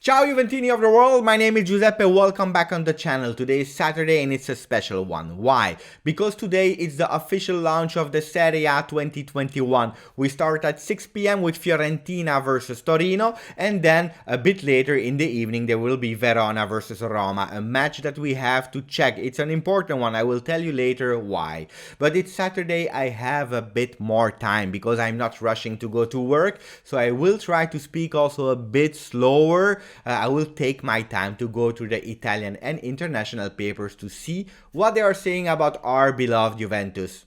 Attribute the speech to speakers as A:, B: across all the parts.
A: Ciao Juventini of the world, my name is Giuseppe, welcome back on the channel. Today is Saturday and it's a special one. Why? Because today is the official launch of the Serie A 2021. We start at 6 p.m. with Fiorentina versus Torino, and then a bit later in the evening there will be Verona versus Roma, a match that we have to check. It's an important one, I will tell you later why. But it's Saturday, I have a bit more time because I'm not rushing to go to work, so I will try to speak also a bit slower. I will take my time to go through the Italian and international papers to see what they are saying about our beloved Juventus.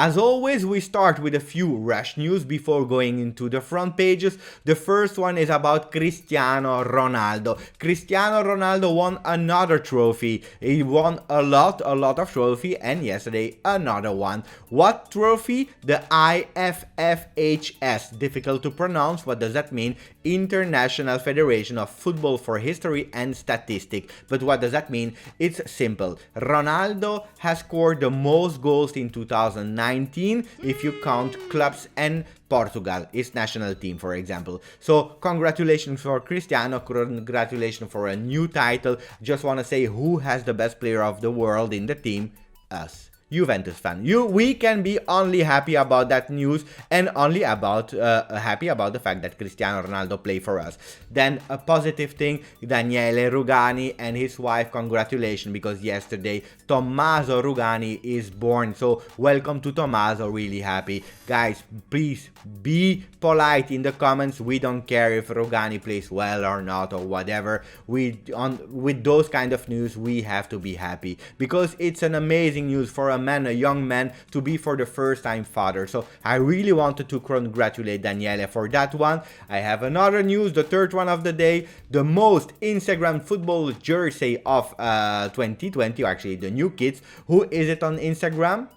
A: As always, we start with a few rush news before going into the front pages. The first one is about Cristiano Ronaldo. Cristiano Ronaldo won another trophy. He won a lot of trophy, and yesterday another one. What trophy? The IFFHS. Difficult to pronounce. What does that mean? International Federation of Football for History and Statistics. But what does that mean? It's simple. Ronaldo has scored the most goals in 2019 if you count clubs and Portugal, his national team, for example. So congratulations for Cristiano, congratulations for a new title. Just want to say, who has the best player of the world in the team? Us. Juventus fan. We can be only happy about that news and only about happy about the fact that Cristiano Ronaldo play for us. Then a positive thing, Daniele Rugani and his wife, congratulations, because yesterday Tommaso Rugani is born. So welcome to Tommaso, really happy. Guys, please be polite in the comments. We don't care if Rugani plays well or not or whatever. With those kind of news, we have to be happy because it's an amazing news for a young man, to be for the first time father. So I really wanted to congratulate Daniele for that one. I have another news, the third one of the day, the most Instagram football jersey of 2020, or actually the new kits. Who is it on Instagram?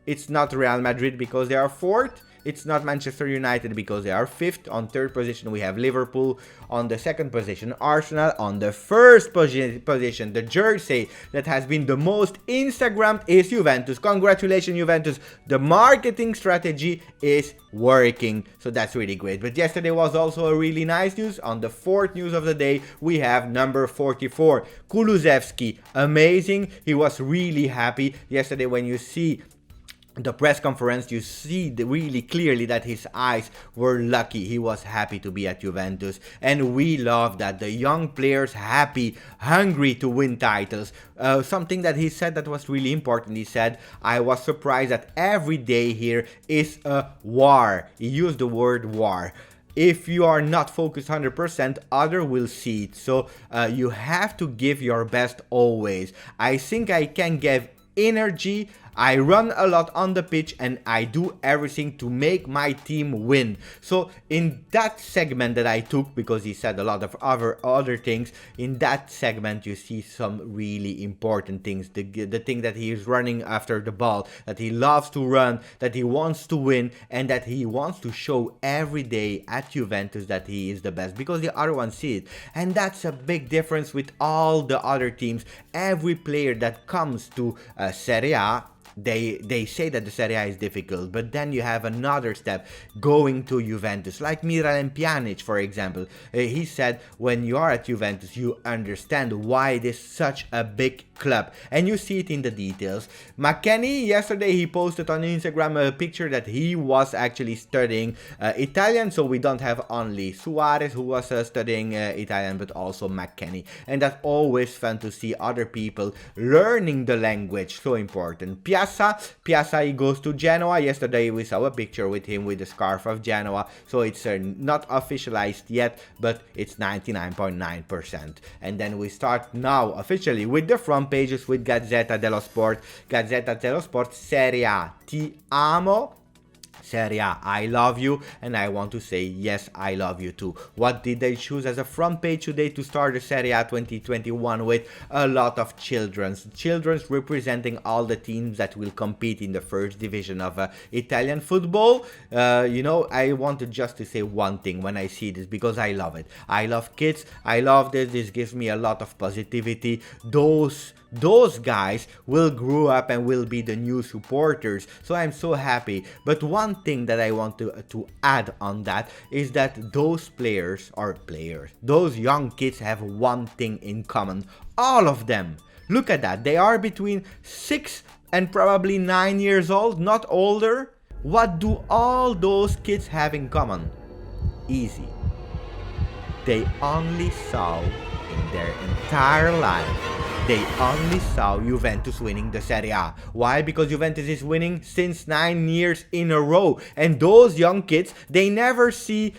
A: It's not Real Madrid because they are fourth. It's not Manchester United because they are fifth. On third position we have Liverpool. On the second position Arsenal. On the first position, the jersey that has been the most Instagrammed is Juventus. Congratulations Juventus. The marketing strategy is working. So that's really great. But yesterday was also a really nice news. On the fourth news of the day we have number 44. Kulusevski. Amazing. He was really happy. Yesterday when you see the press conference, you see really clearly that his eyes were lucky. He was happy to be at Juventus, and we love that. The young players happy, hungry to win titles. Something that he said that was really important. He said, I was surprised that every day here is a war. He used the word war. If you are not focused 100%, other will see it. So you have to give your best always. I think I can give energy. I run a lot on the pitch and I do everything to make my team win. So in that segment that I took, because he said a lot of other things, in that segment you see some really important things. The thing that he is running after the ball, that he loves to run, that he wants to win, and that he wants to show every day at Juventus that he is the best, because the other ones see it. And that's a big difference with all the other teams. Every player that comes to Serie A, they say that the Serie A is difficult, but then you have another step going to Juventus, like Miralem Pjanic, for example. He said when you are at Juventus you understand why it is such a big club, and you see it in the details. Mckennie, yesterday he posted on Instagram a picture that he was actually studying Italian, so we don't have only Suarez who was studying Italian, but also Mckennie, and that's always fun to see other people learning the language, so important. Pjaca, he goes to Genoa. Yesterday we saw a picture with him with the scarf of Genoa, so it's not officialized yet, but it's 99.9%. And then we start now officially with the front pages with Gazzetta dello Sport. Gazzetta dello Sport, Serie A, ti amo. Serie A, I love you, and I want to say yes, I love you too. What did they choose as a front page today to start the Serie A 2021 with? A lot of children's representing all the teams that will compete in the first division of Italian football. I wanted just to say one thing when I see this, because I love it. I love kids, I love this gives me a lot of positivity. Those guys will grow up and will be the new supporters, so I'm so happy. But one thing that I want to add on that is that those those young kids have one thing in common. All of them. Look at that. They are between 6 and probably 9 years old, not older. What do all those kids have in common? Easy. They only saw in their entire life, they only saw Juventus winning the Serie A. Why? Because Juventus is winning since 9 years in a row. And those young kids, they never see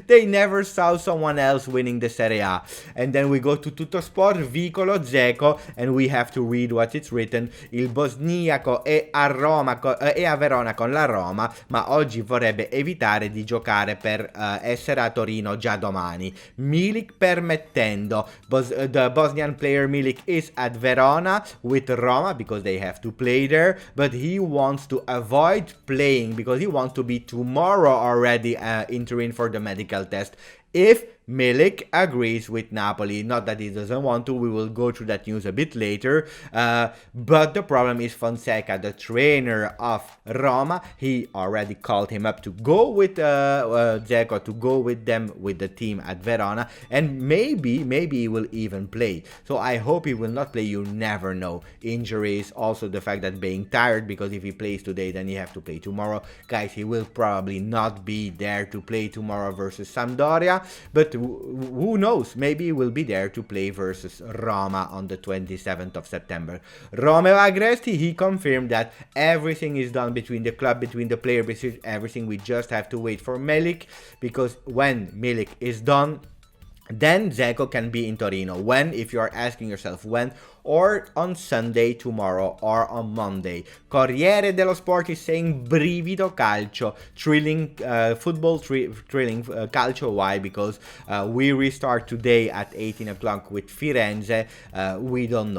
A: they never saw someone else winning the Serie A. And then we go to Tuttosport, Vicolo, Dzeko, and we have to read what it's written. Il bosniaco è a Verona con la Roma, ma oggi vorrebbe evitare di giocare per essere a Torino già domani. Milik permettendo. The Bosnian player Milik is at Verona with Roma because they have to play there, but he wants to avoid playing because he wants to be tomorrow already in Turin for the medical test. If Milik agrees with Napoli, not that he doesn't want to, we will go through that news a bit later, but the problem is Fonseca, the trainer of Roma. He already called him up to go with Dzeko, to go with them, with the team at Verona, and maybe he will even play. So I hope he will not play. You never know. Injuries, also the fact that being tired, because if he plays today, then he have to play tomorrow. Guys, he will probably not be there to play tomorrow versus Sampdoria, but who knows, maybe he will be there to play versus Roma on the 27th of September. Romeo Agresti, he confirmed that everything is done between the club, between the player, everything. We just have to wait for Milik, because when Milik is done, then Dzeko can be in Torino. When, if you are asking yourself when, or on Sunday, tomorrow, or on Monday. Corriere dello Sport is saying brivido calcio, thrilling football, thrilling calcio. Why? Because we restart today at 18 o'clock with Firenze. We don't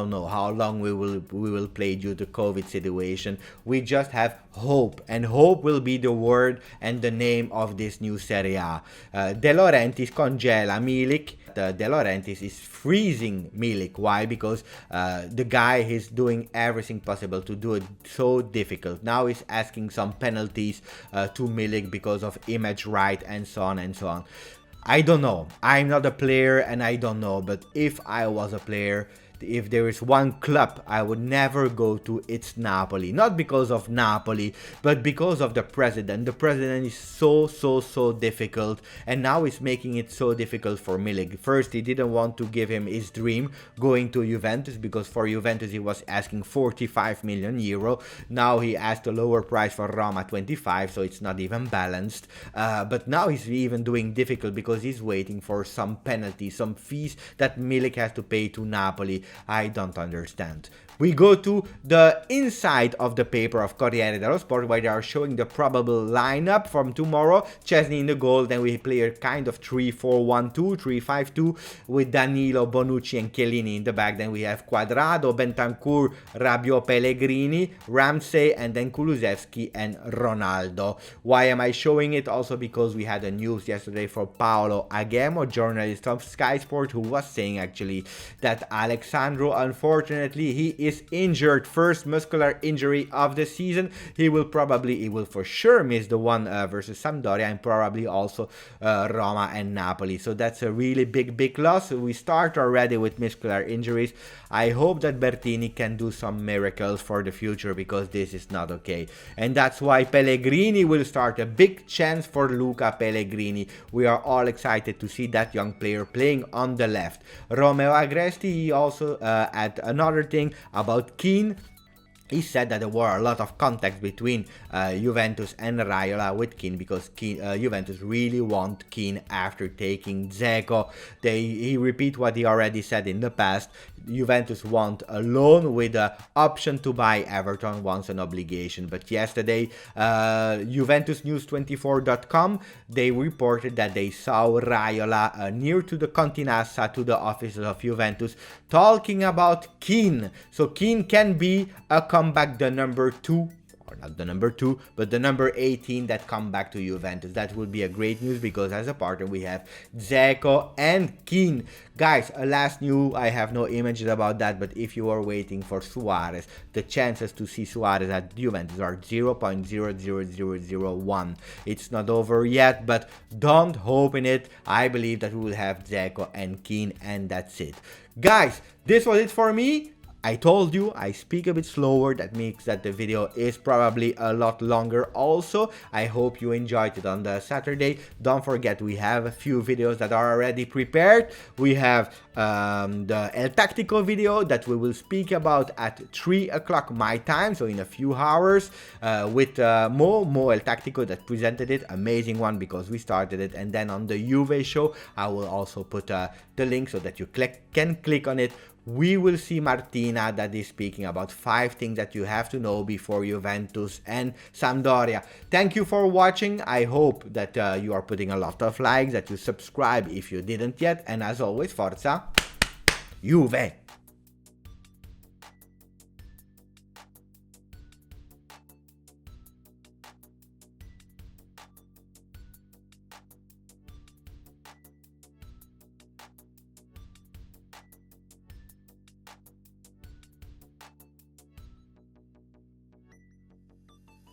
A: know how long we will play due to COVID situation. We just have hope, and hope will be the word and the name of this new Serie A. De Laurentiis congela Milik. De Laurentiis is freezing Milik. Why? Because the guy is doing everything possible to do it so difficult. Now he's asking some penalties to Milik because of image right and so on and so on. I don't know. I'm not a player and I don't know, but if I was a player, if there is one club I would never go to, it's Napoli. Not because of Napoli, but because of the president. The president is so difficult, and now he's making it so difficult for Milik. First, he didn't want to give him his dream going to Juventus, because for Juventus he was asking 45 million euro. Now he asked a lower price for Roma, 25, so it's not even balanced. But now he's even doing difficult because he's waiting for some penalties, some fees that Milik has to pay to Napoli. I don't understand. We go to the inside of the paper of Corriere dello Sport, where they are showing the probable lineup from tomorrow. Chesney in the goal, then we play a kind of 3-4-1-2, 3-5-2 with Danilo, Bonucci and Chiellini in the back. Then we have Quadrado, Bentancur, Rabiot, Pellegrini, Ramsey, and then Kulusevski and Ronaldo. Why am I showing it? Also because we had a news yesterday for Paolo Agemo, journalist of Sky Sport, who was saying actually that Sandro, unfortunately, he is injured, first muscular injury of the season. He will for sure miss the one versus Sampdoria, and probably also Roma and Napoli. So that's a really big loss. We start already with muscular injuries. I hope that Bertini can do some miracles for the future, because this is not okay. And that's why Pellegrini will start. A big chance for Luca Pellegrini. We are all excited to see that young player playing on the left. Romeo Agresti, he also had another thing about Kean. He said that there were a lot of contacts between Juventus and Raiola with Kean, because Juventus really want Kean after taking Dzeko. He repeat what he already said in the past. Juventus want a loan with an option to buy. Everton wants an obligation. But yesterday, JuventusNews24.com, they reported that they saw Raiola near to the Continassa, to the offices of Juventus, talking about Kean. So Kean can be a comeback, the number 2, or not the number 2, but the number 18 that come back to Juventus. That would be a great news, because as a partner we have Dzeko and Kean. Guys, last news, I have no images about that, but if you are waiting for Suarez, the chances to see Suarez at Juventus are 0.00001. It's not over yet, but don't hope in it. I believe that we will have Dzeko and Kean, and that's it. Guys, this was it for me. I told you I speak a bit slower, that means that the video is probably a lot longer also. I hope you enjoyed it on the Saturday. Don't forget, we have a few videos that are already prepared. We have the El Tactico video that we will speak about at 3 o'clock my time, so in a few hours, with Mo El Tactico that presented it. Amazing one, because we started it. And then on the Juve show, I will also put the link so that you can click on it. We will see Martina that is speaking about 5 things that you have to know before Juventus and Sampdoria. Thank you for watching. I hope that you are putting a lot of likes, that you subscribe if you didn't yet. And as always, Forza Juve!